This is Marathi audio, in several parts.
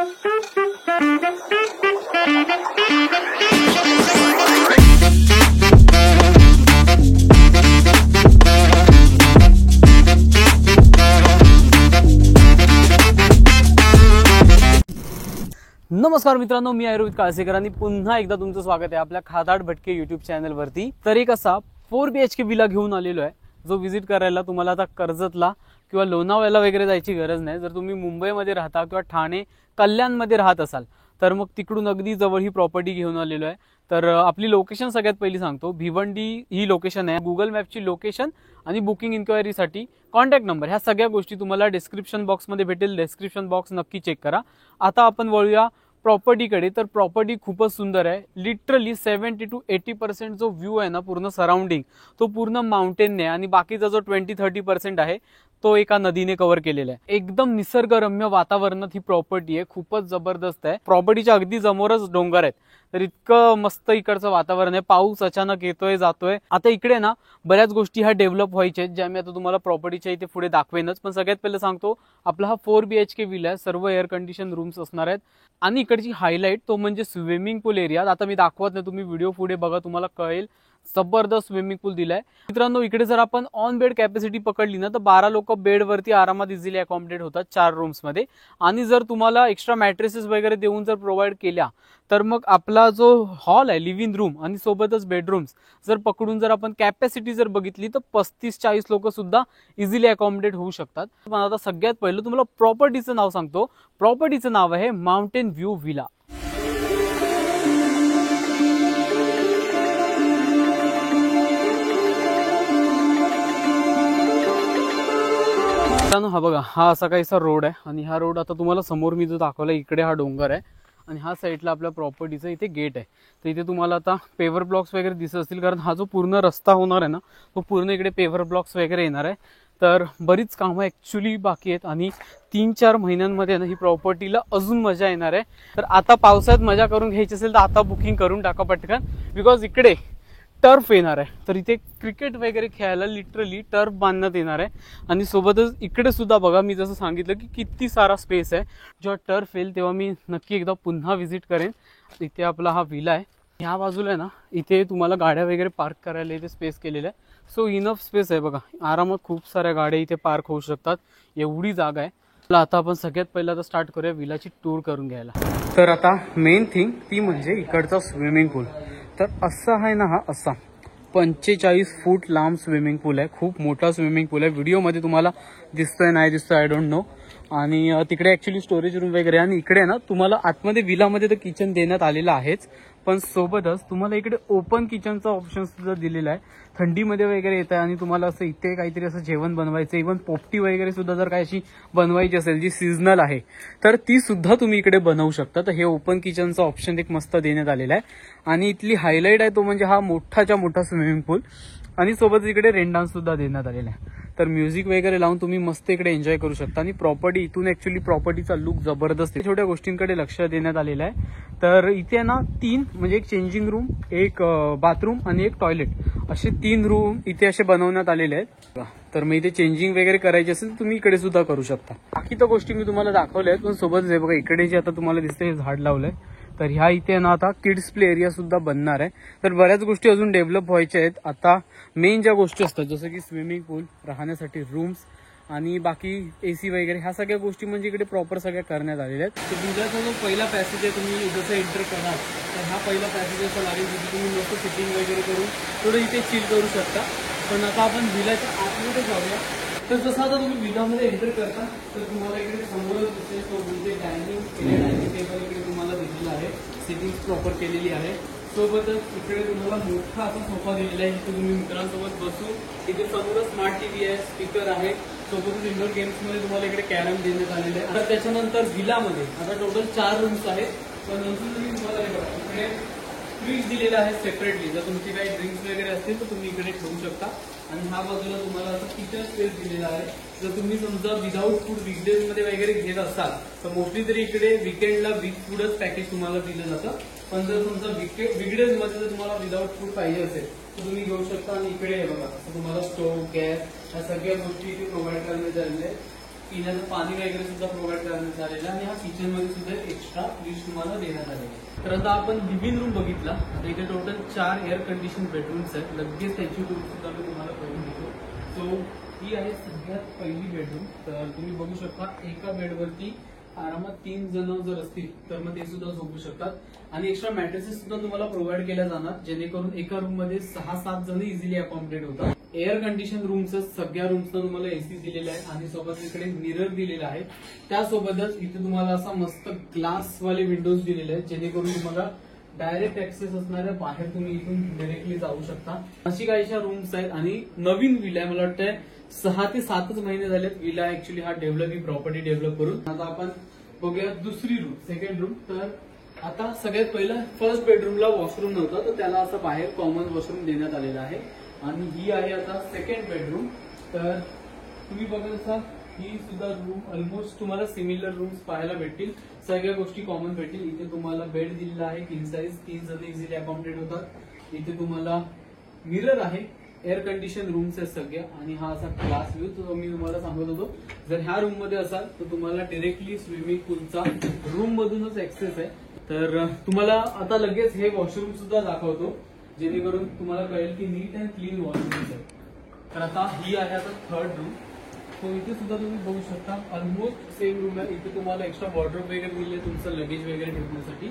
नमस्कार मित्रांनो, मी रोहित काळसेकर आणि पुन्हा एकदा तुमचं स्वागत आहे आपल्या खादाड भटके यूट्यूब चॅनलवरती। तर एक असा 4 BHK विला घेऊन आलेलो आहे जो विजिट करायला तुम्हाला आता कर्जतला किंवा लोणावळ्याला वगैरे जायची गरज नाही। जर तुम्ही मुंबईमध्ये राहता किंवा ठाणे कल्याणमध्ये राहत असाल तर मग तिकडून अगदी जवळ ही प्रॉपर्टी घेऊन आलेलो आहे। तर आपली लोकेशन सगळ्यात पहिली सांगतो, भिवंडी ही लोकेशन आहे। गुगल मॅपची लोकेशन आणि बुकिंग इन्क्वायरीसाठी कॉन्टॅक्ट नंबर ह्या सगळ्या गोष्टी तुम्हाला डिस्क्रिप्शन बॉक्समध्ये भेटेल। डिस्क्रिप्शन बॉक्स नक्की चेक करा। आता आपण वळूया प्रॉपर्टीकडे। तर प्रॉपर्टी खूपच सुंदर आहे। लिटरली 70 to 80% जो व्ह्यू आहे ना पूर्ण सराउंडिंग तो पूर्ण माउंटेनने आणि बाकीचा जो 20-30% आहे तो एका नदीने कव्हर केलेला आहे। एकदम निसर्गरम्य वातावरणात ही प्रॉपर्टी आहे, खूपच जबरदस्त आहे। प्रॉपर्टीच्या अगदी समोरच डोंगर आहेत, तर इतकं मस्त इकडचं वातावरण आहे। पाऊस अचानक येतोय जातोय। आता इकडे ना बऱ्याच गोष्टी ह्या डेव्हलप व्हायच्या आहेत ज्या मी आता तुम्हाला प्रॉपर्टीच्या इथे पुढे दाखवेनच। पण सगळ्यात पहिले सांगतो, आपला हा 4 BHK विला आहे, सर्व एअर कंडिशन रूम्स असणार आहेत आणि इकडची हायलाइट तो म्हणजे स्विमिंग पूल एरिया। आता मी दाखवत नाही, तुम्ही व्हिडिओ पुढे बघा तुम्हाला कळेल। जबरदस्त स्विमिंग पूल दिलाय मित्रांनो। इकडे जर आपण ऑन बेड कॅपॅसिटी पकडली ना तर 12 लोक बेडवरती आरामात इझिली अकॉमोडेट होतात 4 रूम्स मध्ये। आणि जर तुम्हाला एक्स्ट्रा मॅट्रेसेस वगैरे देऊन जर प्रोव्हाइड केल्या तर मग आपला जो हॉल आहे लिव्हिंग रूम आणि सोबतच बेडरूम्स जर पकडून जर आपण कॅपॅसिटी जर बघितली तर 35-40 लोक सुद्धा इझिली अकॉमोडेट होऊ शकतात। पण आता सगळ्यात पहिलं तुम्हाला प्रॉपर्टीचं नाव सांगतो। प्रॉपर्टीचं नाव आहे माउंटेन व्ह्यू विला। हा बघा, हा असा काहीसा रोड आहे आणि हा रोड आता तुम्हाला समोर मी जो दाखवला इकडे हा डोंगर आहे आणि हा साईडला आपल्या प्रॉपर्टीचं इथे गेट आहे। तर इथे तुम्हाला आता पेवर ब्लॉक्स वगैरे दिसत असतील, कारण हा जो पूर्ण रस्ता होणार आहे ना तो पूर्ण इकडे पेवर ब्लॉक्स वगैरे येणार आहे। तर बरीच कामं ॲक्च्युली बाकी आहेत आणि 3-4 महिन्यांमध्ये ना ही प्रॉपर्टीला अजून मजा येणार आहे। तर आता पावसाळ्यात मजा करून घ्यायची असेल तर आता बुकिंग करून टाका पटकन, बिकॉज इकडे टर्फ येणार आहे। तर इथे क्रिकेट वगैरे खेळायला लिटरली टर्फ बांधण्यात येणार आहे आणि सोबतच इकडे सुद्धा बघा, मी जसं सांगितलं की किती सारा स्पेस आहे। जेव्हा टर्फ येईल तेव्हा मी नक्की एकदा पुन्हा व्हिजिट करेन। इथे आपला हा विला आहे, ह्या बाजूला आहे ना इथे तुम्हाला गाड्या वगैरे पार्क करायला इथे स्पेस केलेला आहे। सो इनफ स्पेस आहे बघा, आरामात खूप साऱ्या गाड्या इथे पार्क होऊ शकतात, एवढी जागा आहे। आता आपण सगळ्यात पहिला आता स्टार्ट करूया विलाची टूर करून घ्यायला। तर आता मेन थिंग ती म्हणजे इकडचा स्विमिंग पूल। तर असा आहे ना, हा असा 45 फूट लांब स्विमिंग पूल आहे, खूप मोठा स्विमिंग पूल आहे। व्हिडिओमध्ये तुम्हाला दिसतोय नाही दिसतोय आय डोंट नो। आणि तिकडे ॲक्च्युली स्टोरेज रूम वगैरे, आणि इकडे ना तुम्हाला आतमध्ये विलामध्ये तर किचन देण्यात आलेलं आहेच, पण सोबतच तुम्हाला इकडे ओपन किचनचा ऑप्शन सुद्धा दिलेला आहे। थंडीमध्ये वगैरे येत आहे आणि तुम्हाला असं इथे काहीतरी असं जेवण बनवायचं, इव्हन पोपटी वगैरे सुद्धा जर काही अशी बनवायची असेल जी सीझनल आहे तर ती सुद्धा तुम्ही इकडे बनवू शकता। तर हे ओपन किचनचा ऑप्शन एक मस्त देण्यात आलेला आहे। आणि इथली हायलाइट आहे तो म्हणजे हा मोठाच्या मोठा स्विमिंग पूल आणि सोबत इकडे रेन डान्स सुद्धा देण्यात आलेला आहे। तर म्युझिक वगैरे लावून तुम्ही मस्त इकडे एन्जॉय करू शकता। आणि प्रॉपर्टी इथून ॲक्च्युली प्रॉपर्टीचा लुक जबरदस्त आहे, छोट्या गोष्टींकडे लक्ष देण्यात आलेलं आहे। तर इथे ना 3 म्हणजे एक चेंजिंग रूम, एक बाथरूम आणि एक टॉयलेट असे 3 रूम इथे असे बनवण्यात आलेले आहेत। तर मग इथे चेंजिंग वगैरे करायची असेल तर तुम्ही इकडे सुद्धा करू शकता। बाकी तर गोष्टी मी तुम्हाला दाखवल्या आहेत, पण सोबतच हे बघा इकडे जे आता तुम्हाला दिसतंय हे झाड लावलंय, तर ह्या इथे ना आता किड्स प्ले एरिया सुद्धा बनणार आहे। तर बऱ्याच गोष्टी अजून डेव्हलप व्हायच्या आहेत। आता मेन ज्या गोष्टी असतात जसं की स्विमिंग पूल, राहण्यासाठी रूम्स आणि बाकी AC वगैरे ह्या सगळ्या गोष्टी म्हणजे इकडे प्रॉपर सगळ्या करण्यात आलेल्या आहेत। तर विलाचा जो पहिला पॅसेज आहे तुम्ही जसं एंटर कराल तर हा पहिला पॅसेज असा लागेल जिथे तुम्ही मस्त सिटिंग वगैरे करून थोडं इथे चिल करू शकता। पण आता आपण विलाच्या आतमध्ये जाऊया। तर जसं आता तुम्ही विलामध्ये एंटर करता तर तुम्हाला इकडे समोरच दिसेल तो म्हणजे डायनिंग टेबल इकडे तुम्हाला दिलेला आहे, सिटिंग प्रॉपर केलेली आहे। सोबतच इकडे तुम्हाला मोठा असा सोफा दिलेला आहे, इथे तुम्ही मित्रांसोबत बसू। इथे समोर स्मार्ट TV आहे, स्पीकर आहे, सोबतच इंडोर गेम्समध्ये तुम्हाला इकडे कॅरम देण्यात आलेले आहे। आता त्याच्यानंतर विलामध्ये आता टोटल 4 रूम्स आहेत, पण नंतर तुम्हाला इकडे फ्रीज दिलेला आहे सेपरेटली, जर तुमची काही ड्रिंक्स वगैरे असतील तर तुम्ही इकडे ठेवू शकता। आणि हा बाजूला तुम्हाला असं किचन स्पेस दिलेला आहे। जर तुम्ही समजा विदाऊट फूड वीकडेज मध्ये वगैरे घेत असाल तर मोस्टली तरी इकडे वीकेंडला विथ फूडच पॅकेज तुम्हाला दिलं जातं। पण जर तुमचा वीकडेज मध्ये जर तुम्हाला विदाऊट फूड पाहिजे असेल तर तुम्ही घेऊ शकता। आणि इकडे हे बघा तुम्हाला स्टोव्ह, गॅस ह्या सगळ्या गोष्टी इथे प्रोव्हाइड करण्यात आलेल्या आहेत। पिण्याचं पाणी वगैरे सुद्धा प्रोव्हाइड करण्यात आलेलं आहे आणि हा किचन मध्ये सुद्धा एक्स्ट्रा फ्रीज तुम्हाला देण्यात आलेला आहे। तर आता आपण लिव्हिंग रूम बघितला, आता इथे टोटल 4 एअर कंडिशन बेडरूम्स आहेत। लगेच त्याची टूर सुद्धा मी तुम्हाला करून देतो। सो ही आहे सगळ्यात पहिली बेडरूम। तर तुम्ही बघू शकता एका बेडवरती आरामात 3 जण जर असतील तर मग ते सुद्धा झोपू शकतात आणि एक्स्ट्रा मॅट्रेसेस सुद्धा तुम्हाला प्रोव्हाइड केल्या जाणार, जेणेकरून एका रूम मध्ये 6-7 जण इझिली अकॉमोडेट होतात। एअर कंडिशन रूमचं सगळ्या रूम्सला तुम्हाला एसी दिलेला आहे आणि सोबत इकडे मिरर दिलेला आहे। त्यासोबतच इथे तुम्हाला असा मस्त ग्लास वाले विंडोज दिलेले आहेत, जेणेकरून तुम्हाला डायरेक्ट ऍक्सेस असणाऱ्या बाहेर तुम्ही इथून डायरेक्टली जाऊ शकता। अशी काहीशा रूम्स आहेत आणि नवीन विला आहे, मला वाटतं 6 ते 7च महिने झालेत विला ऍक्च्युली हा डेव्हलप ही प्रॉपर्टी डेव्हलप करून। आता आपण बघूया दुसरी रूम, सेकंड रूम। तर आता सगळ्यात पहिलं फर्स्ट बेडरूमला वॉशरूम नव्हता, तर त्याला असं बाहेर कॉमन वॉशरूम देण्यात आलेला आहे आणि ही आहे आता सेकंड बेडरूम। तर तुम्ही बघत असाल ही सुद्धा रूम ऑलमोस्ट तुम्हाला सिमिलर रूम्स पाहायला भेटतील, सगळ्या गोष्टी कॉमन भेटतील। इथे तुम्हाला बेड दिलेला आहे किंग साइज, 3 जण इझिली अकॉमोडेट होतात। इथे तुम्हाला मिरर आहे, एअर कंडिशन रूम्स आहेत सगळ्या आणि हा असा क्लास व्ह्यू जो मी तुम्हाला सांगत होतो। जर ह्या रूम मध्ये असाल तर तुम्हाला डायरेक्टली स्विमिंग पूलचा रूम मधूनच ऍक्सेस आहे। तर तुम्हाला आता लगेच हे वॉशरूम सुद्धा दाखवतो, जेणेकरून तुम्हाला कळेल की नीट अँड क्लीन वॉशरूम्स आहे। तर आता ही आहे आता थर्ड रूम। तो इथे सुद्धा तुम्ही बघू शकता ऑलमोस्ट सेम रूम आहे। इथे तुम्हाला एक्स्ट्रा वॉर्डरोब वगैरे दिले तुमचं लगेज वगैरे ठेवण्यासाठी।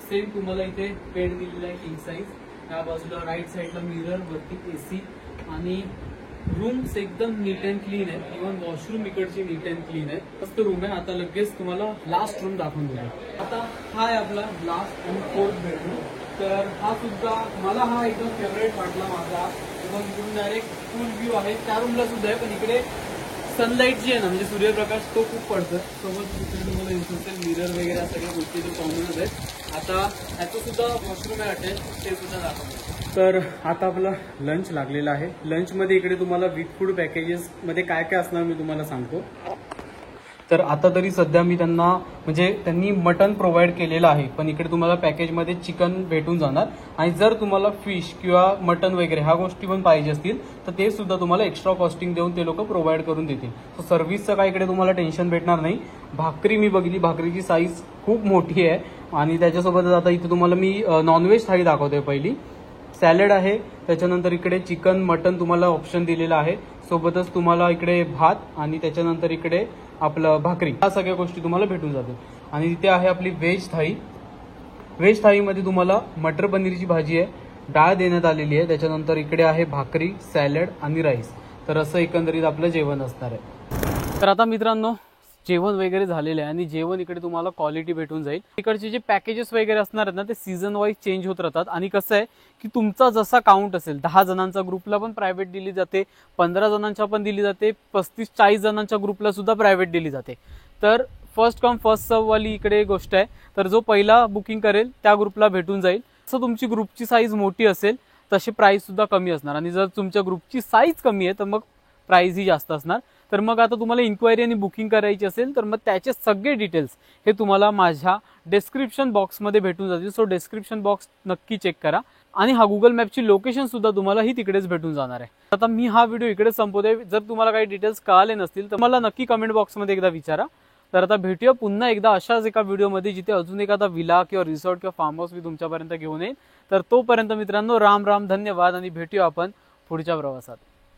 सेम तुम्हाला इथे बेड दिलेला आहे किंग साइज, त्या बाजूला राईट साईडला मिरर, वरती एसी आणि रूम्स एकदम नीट अँड क्लीन आहे। इव्हन वॉशरूम इकडची नीट अँड क्लीन आहे, मस्त रूम आहे। आता लगेच तुम्हाला लास्ट रूम दाखवून देऊ। आता हा आहे आपला लास्ट आणि फोर्थ बेडरूम। तर हा सुद्धा मला हा एकदम फेवरेट वाटला माझा, मग इकडून डायरेक्ट फुल व्ह्यू आहे। त्या रूमला सुद्धा आहे पण इकडे सनलाईट जी आहे ना, म्हणजे सूर्यप्रकाश तो खूप पडतो। सोबत तिकडे तुम्हाला दिसेल मिरर वगैरे सगळ्या गोष्टी जो कॉमनच आहेत। आता ह्याचं सुद्धा वॉशरूम आहे अटॅच, ते सुद्धा दाखवतो। तर आता आपला लंच लागलेला आहे। लंच मध्ये इकडे तुम्हाला विथ फूड पॅकेजेस मध्ये काय काय असणार मी तुम्हाला सांगतो। तर आता तरी सध्या मी त्यांना म्हणजे त्यांनी मटन प्रोव्हाइड केलेलं आहे, पण इकडे तुम्हाला पॅकेजमध्ये चिकन भेटून जाणार आणि जर तुम्हाला फिश किंवा मटन वगैरे ह्या गोष्टी पण पाहिजे असतील तर ते सुद्धा तुम्हाला एक्स्ट्रा कॉस्टिंग देऊन ते लोक प्रोव्हाइड करून देतील। सो सर्व्हिसचं काय इकडे तुम्हाला टेन्शन भेटणार नाही। भाकरी मी बघितली, भाकरीची साईज खूप मोठी आहे आणि त्याच्यासोबत आता इथे तुम्हाला मी नॉनव्हेज थाळी दाखवतोय। पहिली सॅलड आहे, त्याच्यानंतर इकडे चिकन मटन तुम्हाला ऑप्शन दिलेला आहे, सोबतच तुम्हाला इकडे भात आणि त्याच्यानंतर इकडे आपलं भाकरी, ह्या सगळ्या गोष्टी तुम्हाला भेटून जातील। आणि तिथे आहे आपली व्हेज थाळी। व्हेज थाळीमध्ये तुम्हाला मटर पनीरची भाजी आहे, डाळ देण्यात आलेली आहे, त्याच्यानंतर इकडे आहे भाकरी, सॅलड आणि राईस। तर असं एकंदरीत आपलं जेवण असणार आहे। तर आता मित्रांनो जेवण वगैरे झालेलं आहे आणि जेवण इकडे तुम्हाला क्वालिटी भेटून जाईल। इकडचे जे पॅकेजेस वगैरे असणार आहेत ना ते सीझन वाईज चेंज होत राहतात आणि कसं आहे की तुमचा जसा काउंट असेल, 10 जणांचा ग्रुपला पण प्रायव्हेट दिली जाते, 15 जणांच्या पण दिली जाते, 35-40 जणांच्या ग्रुपला सुद्धा प्रायव्हेट दिली जाते। तर फर्स्ट कम फर्स्ट सर्व वाली इकडे गोष्ट आहे। तर जो पहिला बुकिंग करेल त्या ग्रुपला भेटून जाईल। जसं तुमची ग्रुपची साईज मोठी असेल तशी प्राइस सुद्धा कमी असणार आणि जर तुमच्या ग्रुपची साईज कमी आहे तर मग प्राइस ही जास्त असणार। तर मग आता तुम्हाला इन्क्वायरी आणि बुकिंग करायची असेल तर मग त्याचे सगळे डिटेल्स हे तुम्हाला माझ्या डिस्क्रिप्शन बॉक्समध्ये भेटून जातील। सो डिस्क्रिप्शन बॉक्स नक्की चेक करा आणि हा गुगल मॅपची लोकेशन सुद्धा तुम्हाला ही तिकडेच भेटून जाणार आहे। आता मी हा व्हिडिओ इकडे संपवतोय। जर तुम्हाला काही डिटेल्स कळाले नसतील तर मला नक्की कमेंट बॉक्समध्ये एकदा विचारा। तर आता भेटूया पुन्हा एकदा अशाच एका व्हिडिओमध्ये जिथे अजून एखादा विला किंवा रिसॉर्ट किंवा फार्म हाऊस मी तुमच्यापर्यंत घेऊन येईल। तर तोपर्यंत मित्रांनो राम राम, धन्यवाद आणि भेटूया आपण पुढच्या प्रवासात।